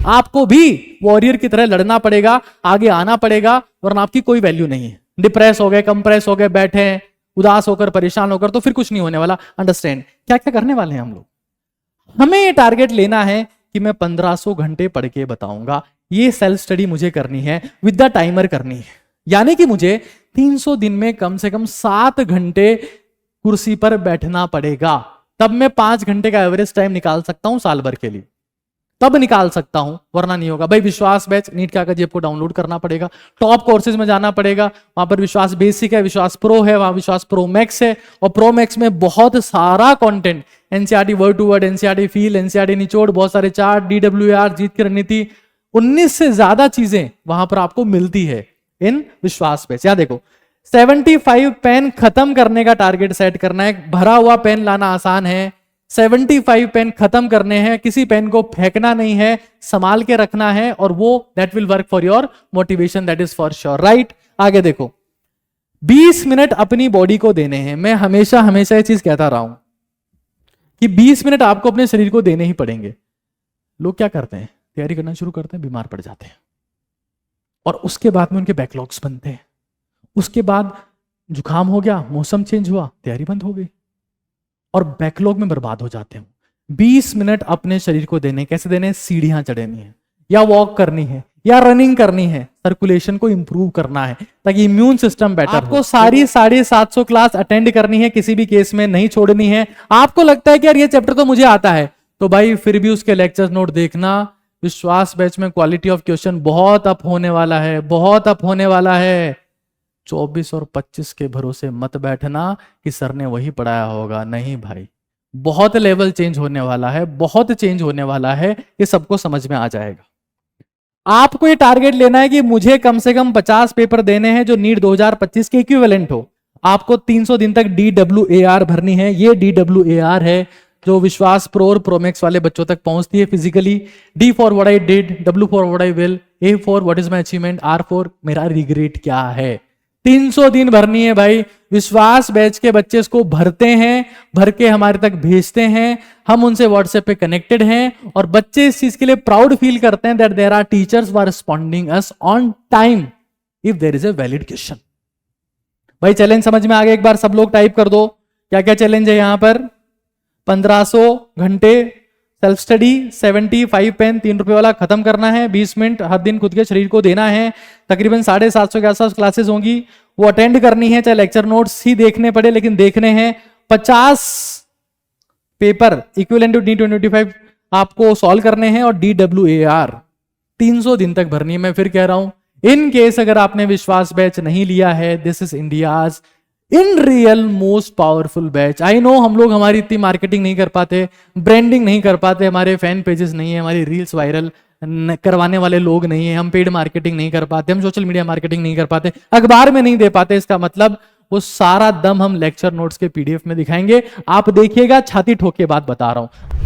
आपको भी वॉरियर की तरह लड़ना पड़ेगा, आगे आना पड़ेगा, वरना आपकी कोई वैल्यू नहीं है। डिप्रेस हो गए, कंप्रेस हो गए, बैठे हैं उदास होकर, परेशान होकर, तो फिर कुछ नहीं होने वाला। अंडरस्टैंड क्या क्या करने वाले हैं हम लोग? हमें ये टारगेट लेना है कि मैं 1500 घंटे पढ़ के बताऊंगा। ये सेल्फ स्टडी मुझे करनी है, विद द टाइमर करनी है। यानी कि मुझे 300 दिन में कम से कम 7 घंटे कुर्सी पर बैठना पड़ेगा। तब मैं 5 घंटे का एवरेज टाइम निकाल सकता हूं साल भर के लिए, तब निकाल सकता हूं, वरना नहीं होगा। भाई विश्वास बैच नीट का जी आपको डाउनलोड करना पड़ेगा, टॉप कोर्सेज में जाना पड़ेगा। वहां पर विश्वास बेसिक है, विश्वास प्रो है, वहां विश्वास प्रो मैक्स है, और प्रो मैक्स में बहुत सारा content, NCERT word to word, NCERT feel, NCERT निचोड़, बहुत सारे चार्ट, डीडब्ल्यूआर, जीत की रणनीति, 19 से ज्यादा चीजें वहां पर आपको मिलती है इन विश्वास बैच। या देखो 75 पेन खत्म करने का टारगेट सेट करना है। भरा हुआ पेन लाना आसान है, 75 पेन खत्म करने हैं, किसी पेन को फेंकना नहीं है, संभाल के रखना है, और वो that will work for your motivation, that is for sure, right. आगे देखो 20 मिनट अपनी बॉडी को देने हैं। मैं हमेशा हमेशा ये चीज कहता रहा हूं कि 20 मिनट आपको अपने शरीर को देने ही पड़ेंगे। लोग क्या करते हैं, तैयारी करना शुरू करते हैं, बीमार पड़ जाते हैं, और उसके बाद में उनके बैकलॉग्स बनते हैं। उसके बाद जुकाम हो गया, मौसम चेंज हुआ, तैयारी बंद हो गई, और बैकलॉग में बर्बाद हो जाते हैं। 20 मिनट अपने शरीर को देने, कैसे देने? सीढ़ियां चढ़नी है, या वॉक करनी है, या रनिंग करनी है, सर्कुलेशन को इंप्रूव करना है, ताकि इम्यून सिस्टम बेटर हो। आपको सारी 750 क्लास अटेंड करनी है, किसी भी केस में नहीं छोड़नी है। आपको लगता है कि यार ये चैप्टर तो मुझे आता है, तो भाई फिर भी उसके लेक्चर नोट देखना। विश्वास बैच में क्वालिटी ऑफ क्वेश्चन बहुत अप होने वाला है, बहुत अप होने वाला है। 24 और 25 के भरोसे मत बैठना कि सर ने वही पढ़ाया होगा, नहीं भाई, बहुत लेवल चेंज होने वाला है, बहुत चेंज होने वाला है, ये सबको समझ में आ जाएगा। आपको ये टारगेट लेना है कि मुझे कम से कम 50 पेपर देने हैं जो नीट 2025 के इक्विवेलेंट हो। आपको 300 दिन तक DWAR भरनी है। ये DWAR है जो विश्वास प्रो और प्रोमैक्स वाले बच्चों तक पहुंचती है physically. D for what I did, W for what I will, A for what is my achievement, R for मेरा रिग्रेट क्या है। 300 दिन भरनी है भाई। विश्वास बैच के बच्चे इसको भरते हैं, भर के हमारे तक भेजते हैं, हम उनसे व्हाट्सएप पे कनेक्टेड हैं, और बच्चे इस चीज के लिए प्राउड फील करते हैं that there are teachers who are responding us on time if there is a valid question. भाई चैलेंज समझ में आ गया? एक बार सब लोग टाइप कर दो क्या क्या चैलेंज है यहां पर। 1500 घंटे सेल्फ स्टडी, 75 पेन 3 रुपए वाला खत्म करना है, 20 मिनट हर दिन खुद के शरीर को देना है। तकरीबन 750 के आसपास क्लासेस होंगी, वो अटेंड करनी है, चाहे लेक्चर नोट्स ही देखने पड़े लेकिन देखने हैं। 50 पेपर इक्विवेलेंट टू D25 आपको सॉल्व करने हैं, और DWAR 300 दिन तक भरनी है। मैं फिर कह रहा हूं, इन केस अगर आपने विश्वास बैच नहीं लिया है, this is India's in real most powerful batch. I know हम लोग हमारी इतनी मार्केटिंग नहीं कर पाते, ब्रांडिंग नहीं कर पाते, हमारे फैन पेजेस नहीं है, हमारी रील्स वायरल करवाने वाले लोग नहीं है, हम पेड मार्केटिंग नहीं कर पाते, हम सोशल मीडिया मार्केटिंग नहीं कर पाते, अखबार में नहीं दे पाते। इसका मतलब वो सारा दम हम लेक्चर नोट्स के PDF में दिखाएंगे। आप देखिएगा, छाती ठोक के बात बता रहा हूं।